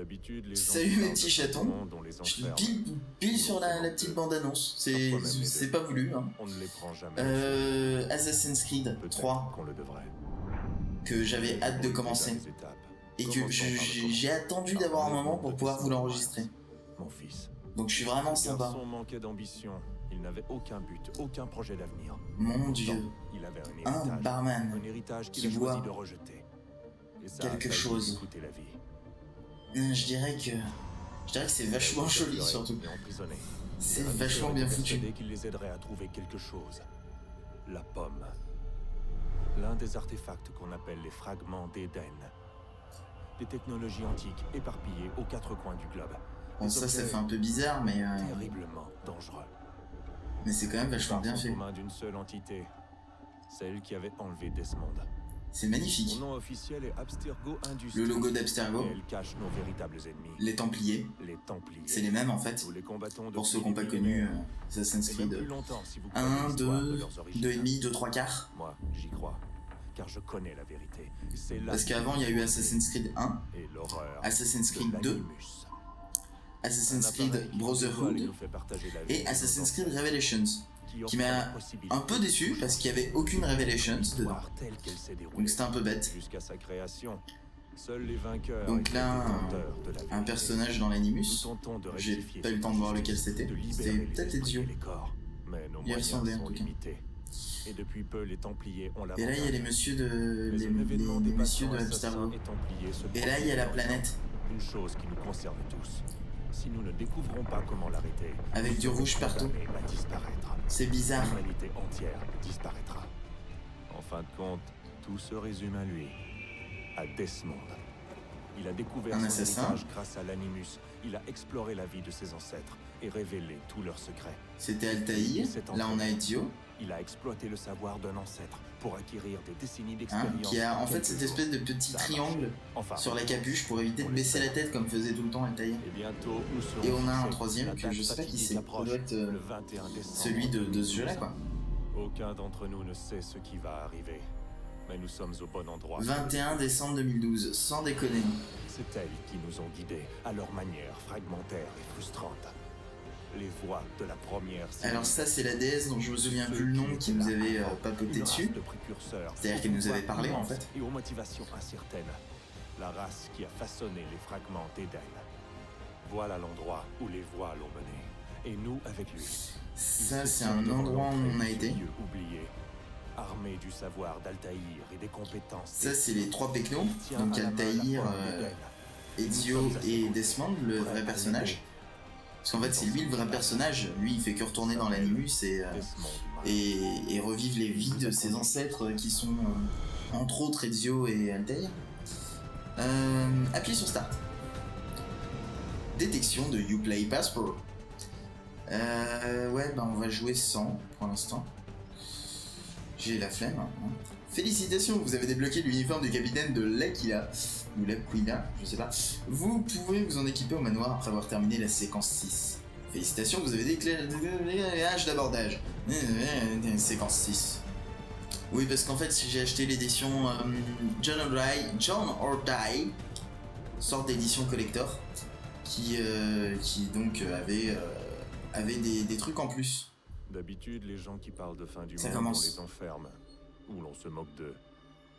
D'habitude, les gens Salut qui mes parlent petits de chatons. monde, on les Je suis enferme. pile sur la petite bande-annonce. C'est pas voulu. Hein. On ne les prend jamais. Assassin's Creed 3, qu'on le devrait. que j'avais hâte de commencer. Et que j'ai attendu d'avoir un moment pour pouvoir vous l'enregistrer. Mon fils. Donc je suis vraiment Ce sympa. garçon manquait d'ambition. Il n'avait aucun but, aucun projet d'avenir. Mon Dieu. Il avait Un barman un héritage qui qu'il a choisi voit de rejeter. Et ça quelque a failli chose. lui coûter la vie. Je dirais que c'est vachement joli surtout. C'est vachement bien foutu. Qu'il les aiderait à trouver quelque chose. La pomme. L'un des artefacts qu'on appelle les fragments d'Éden. Des technologies antiques éparpillées aux quatre coins du globe. Bon, ça fait un peu bizarre, mais terriblement dangereux. Mais c'est quand même vachement bien fait. Aux mains d'une seule entité, celle qui avait enlevé Desmond. C'est magnifique. Son nom officiel est Abstergo Industries. Le logo d'Abstergo. Elle cache nos véritables ennemis. Les Templiers. Les Templiers. C'est les mêmes en fait. Nous les combattons pour ceux qui n'ont pas connu Assassin's Creed 1, 2, 2,5, 2, 3 quarts. Moi, j'y crois. Car je connais la vérité. Parce qu'avant, il y a eu Assassin's Creed 1, Assassin's Creed 2, Assassin's Creed Brotherhood et Assassin's Creed Revelations, qui m'a un peu déçu parce qu'il n'y avait aucune Revelations dedans. Donc c'était un peu bête. Donc là, un personnage dans l'Animus, j'ai pas eu le temps de voir lequel c'était. C'était peut-être Ezio. Il ressemblait en tout cas. Et depuis peu, les Templiers ont la Et là, il y a les messieurs de Abstergo. Et là, il y a la planète. Une chose qui nous concerne tous. Si nous ne découvrons pas comment l'arrêter, avec du rouge partout. C'est bizarre. L'humanité entière disparaîtra. En fin de compte, tout se résume à lui, à Desmond. Il a découvert son héritage grâce à l'Animus. Il a exploré la vie de ses ancêtres et révélé tous leurs secrets. C'était Altaïr, là on a Ezio. Il a exploité le savoir d'un ancêtre pour acquérir des décennies d'expérience. Qui a en fait cette espèce de petit triangle sur la capuche pour éviter de baisser la tête comme faisait tout le temps Altaïr. Et on a un troisième que je sais pas qui c'est. Ça doit être celui de ce jeu-là quoi. Aucun d'entre nous ne sait ce qui va arriver. Mais nous sommes au bon endroit. 21 décembre 2012, sans déconner. C'est elles qui nous ont guidés, à leur manière fragmentaire et frustrante. Les voix de la première... Alors ça, c'est la déesse dont je me souviens plus le nom qui nous avait papoté dessus. C'est-à-dire qu'elle nous avait parlé, en fait. Et aux motivations incertaines. La race qui a façonné les fragments d'Éden. Voilà l'endroit où les voix l'ont mené. Et nous avec lui. Ça, c'est un endroit où on a été. Oublié. Armé du savoir d'Altaïr et des compétences... Ça, c'est les trois Pecnos, donc Altaïr, Ezio et Desmond, le vrai personnage. Parce qu'en fait, c'est lui le vrai personnage. Lui, il fait que retourner dans l'Animus et revivre les vies de ses ancêtres qui sont, entre autres, Ezio et Altaïr. Appuyez sur Start. Détection de Uplay Passport. Ouais, bah on va jouer sans pour l'instant. J'ai la flemme. Hein. Félicitations, vous avez débloqué l'uniforme du capitaine de l'Aquila, ou l'Aquila, je sais pas. Vous pouvez vous en équiper au manoir après avoir terminé la séquence 6. Félicitations, vous avez l'éclairage d'abordage. Séquence 6. Oui, parce qu'en fait, j'ai acheté l'édition John or Die, sorte d'édition collector, qui donc avait des trucs en plus. D'habitude, les gens qui parlent de fin du monde, on les enferme, ou l'on se moque d'eux.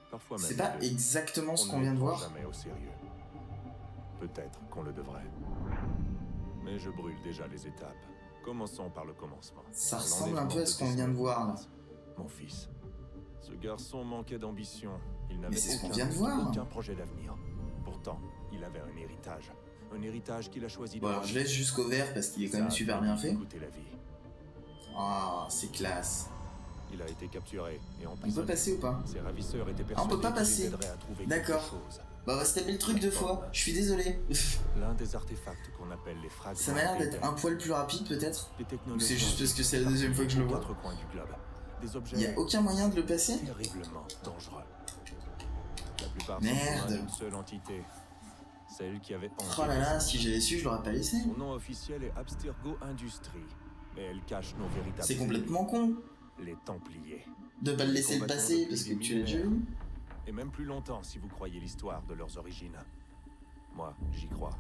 Parfois même. C'est pas exactement ce qu'on vient de voir. Jamais au sérieux. Peut-être qu'on le devrait. Mais je brûle déjà les étapes. Commençons par le commencement. Ça ressemble un peu à ce qu'on vient de voir là. Mon fils. Ce garçon manquait d'ambition. Il n'avait aucun projet d'avenir. Pourtant, il avait un héritage. Un héritage qu'il a choisi de... Bon, alors je laisse jusqu'au vert parce qu'il est quand même super bien fait. La vie. Ah, c'est classe. Il a été capturé et on peut passer ou pas? Ses ravisseurs étaient on peut pas passer. D'accord. Bah on va se taper le truc deux fois. Je suis désolé. L'un des artefacts qu'on appelle les fragments. Ça m'a l'air d'être un poil plus rapide peut-être. Ou c'est juste parce que c'est la deuxième fois que je le vois. Il y a aucun moyen de le passer? Terriblement dangereux. La plupart merde. Une seule entité. Celle qui avait... Oh là là, si j'avais su, je l'aurais pas laissé. Son nom officiel est Abstergo Industries. Mais elle cache nos véritables... C'est complètement con. Les Templiers. De pas le laisser le passer parce que tu l'as déjà vu. Et même plus longtemps si vous croyez l'histoire de leurs origines. Moi, j'y crois.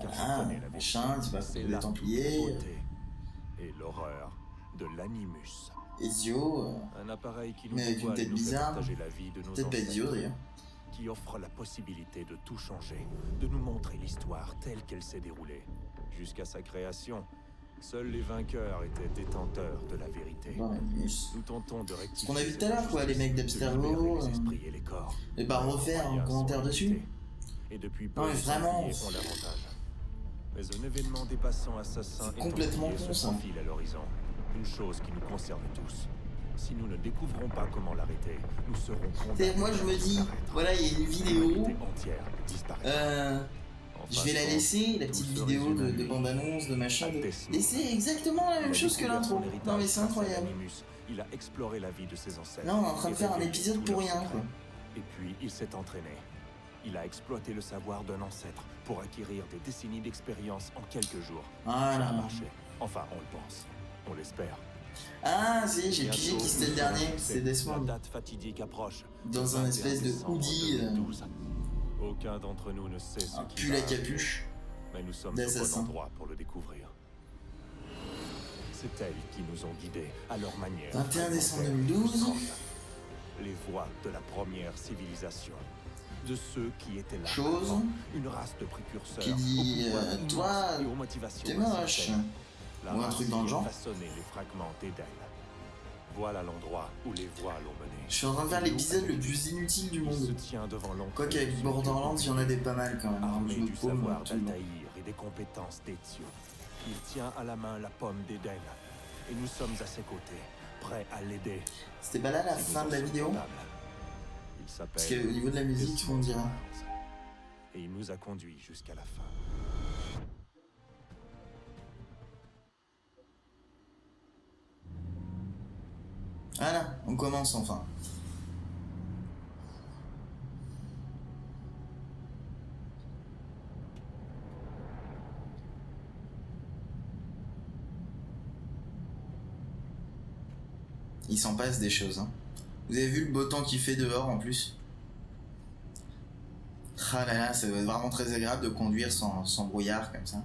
car Voilà, tu connais la vérité. machin, tu vas C'est les la Templiers, beauté et l'horreur de l'Animus. Ezio, Un appareil qui nous mais avec une dévoile et tête nous fait bizarre. partager la vie de nos Peut-être pas Ezio ancêtres, d'ailleurs. qui offre la possibilité de tout changer, de nous montrer l'histoire telle qu'elle s'est déroulée. Jusqu'à sa création, seuls les vainqueurs étaient détenteurs de la vérité. Bon, Animus. Nous tentons de rectifier Ce qu'on a vu cette tout à l'heure, quoi, les mecs injustice, de d'Abstergo, libérer les esprits et les corps. et bah refaire un Moyens commentaire sont dessus. limités. Et depuis peu, Non mais les vraiment, Templiers ont l'avantage. Mais un événement dépassant assassin c'est et complètement Templiers con, se ça. profile à l'horizon. Une chose qui nous concerne tous. Si nous ne découvrons pas comment l'arrêter, nous serons condamnés. Moi je me dis, disparaître. voilà, il y a une vidéo. L'humanité entière disparaîtra. En Je vais la fin de laisser, la compte, petite tout se vidéo résume à de lui. bande-annonce, de machin. À Death Et c'est exactement la même chose que découvert l'intro. son héritage Non mais c'est grâce à incroyable. l'Animus. Il a exploré la vie de ses ancêtres. Là on est en train de et faire un révélé épisode tous pour leurs rien, secrets. quoi. Et puis il s'est entraîné. Il a exploité le savoir d'un ancêtre pour acquérir des décennies d'expérience en quelques jours. Ça a Voilà. marché. Enfin, on le pense. On l'espère. Ah si, j'ai pigé Bientôt, qui c'était le nous dernier, saurons c'est La Desmond. date fatidique approche. Dans Le un 21 espèce de décembre hoodie, 2012. Aucun d'entre nous ne sait ce un qui pull va à arriver, capuche. mais nous sommes au d'assassin. bon endroit pour le découvrir. C'est elles qui nous ont guidés à leur manière. 21 décembre fragmentaire, 2012. ensemble. Les voies de la première civilisation. De ceux qui étaient là. Chose. avant, une race de précurseurs. Qui dit, au pouvoir immense toi, et aux motivations t'es moche. incertaines. La Ou un race truc dans le qui genre. façonnait les fragments d'Éden. Voilà l'endroit où les voies l'ont mené. Je suis en train de faire l'épisode le plus inutile du Il se monde. tient devant l'encre. Quoi qu'avec Borderlands, il y en a des pas mal quand même. Armé Je me du paume savoir tout le long. d'Altaïr et des compétences d'Ezio, il tient à la main la pomme d'Éden. Et nous sommes à ses côtés, prêts à l'aider. C'était pas là la si nous fin de en la sommes vidéo? capables. Il Parce s'appelle qu'au niveau de la musique, on dirait. et il nous a conduits jusqu'à la fin. Voilà, on commence enfin. Il s'en passe des choses, hein. Vous avez vu le beau temps qu'il fait dehors en plus? Ah là là, ça va être vraiment très agréable de conduire sans brouillard comme ça.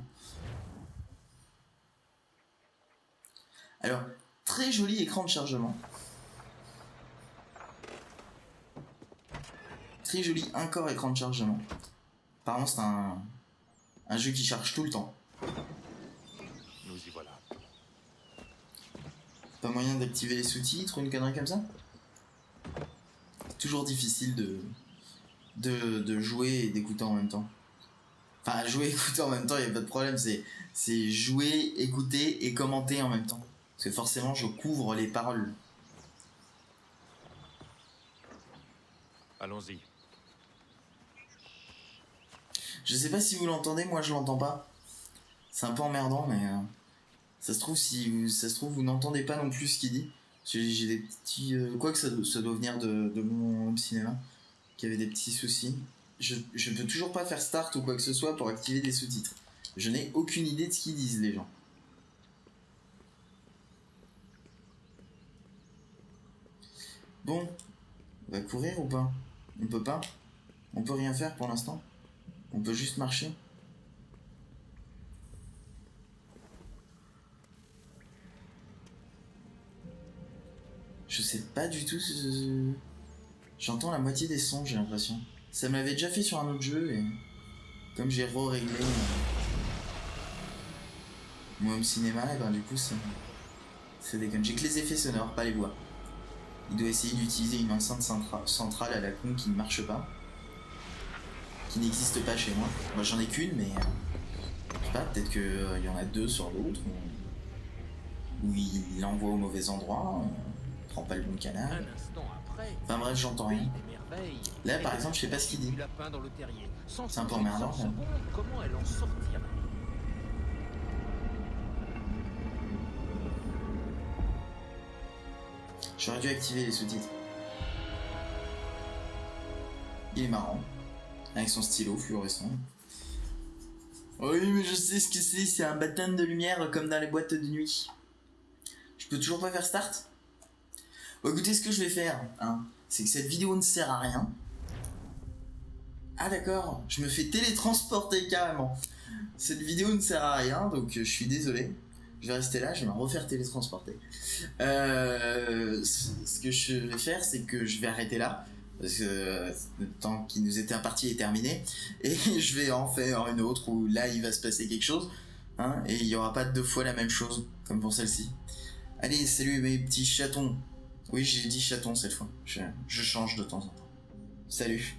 Alors, très joli écran de chargement. Très joli encore écran de chargement. Apparemment c'est un jeu qui charge tout le temps. Nous y voilà. Pas moyen d'activer les sous-titres ou une connerie comme ça? Toujours difficile de jouer et d'écouter en même temps. Enfin, jouer et écouter en même temps, il n'y a pas de problème. C'est jouer, écouter et commenter en même temps. Parce que forcément, je couvre les paroles. Allons-y. Je sais pas si vous l'entendez, moi je l'entends pas. C'est un peu emmerdant, mais ça se trouve, vous n'entendez pas non plus ce qu'il dit. J'ai des petits. Quoi que ça doit venir de mon home cinéma, qui avait des petits soucis. Je peux toujours pas faire start ou quoi que ce soit pour activer des sous-titres. Je n'ai aucune idée de ce qu'ils disent, les gens. Bon, on va courir ou pas? On peut pas? On peut rien faire pour l'instant? On peut juste marcher? Je sais pas du tout J'entends la moitié des sons, j'ai l'impression. Ça me l'avait déjà fait sur un autre jeu et... Comme j'ai re-réglé mon home cinéma, et ben du coup ça déconne. J'ai que les effets sonores, pas les voix. Il doit essayer d'utiliser une enceinte centrale à la con qui ne marche pas. Qui n'existe pas chez moi. Moi j'en ai qu'une, mais... je sais pas, peut-être qu'il y en a deux sur l'autre. Ou il l'envoie au mauvais endroit. Prend pas le bon canal. Enfin bref, j'entends rien. Là par exemple, je sais pas ce qu'il dit. C'est un peu emmerdant. Comment elle en sortirait? J'aurais dû activer les sous-titres. Il est marrant. Avec son stylo fluorescent. Oui, mais je sais ce que c'est un baptême de lumière comme dans les boîtes de nuit. Je peux toujours pas faire start? Bon, écoutez, ce que je vais faire, hein, c'est que cette vidéo ne sert à rien. Ah d'accord, je me fais télétransporter carrément. Cette vidéo ne sert à rien, donc je suis désolé. Je vais rester là, je vais me refaire télétransporter. Ce que je vais faire, c'est que je vais arrêter là. Parce que le temps qui nous était imparti est terminé. Et je vais en faire une autre où là, il va se passer quelque chose. Hein, et il n'y aura pas deux fois la même chose, comme pour celle-ci. Allez, salut mes petits chatons. Oui, j'ai dit chatons cette fois. Je change de temps en temps. Salut.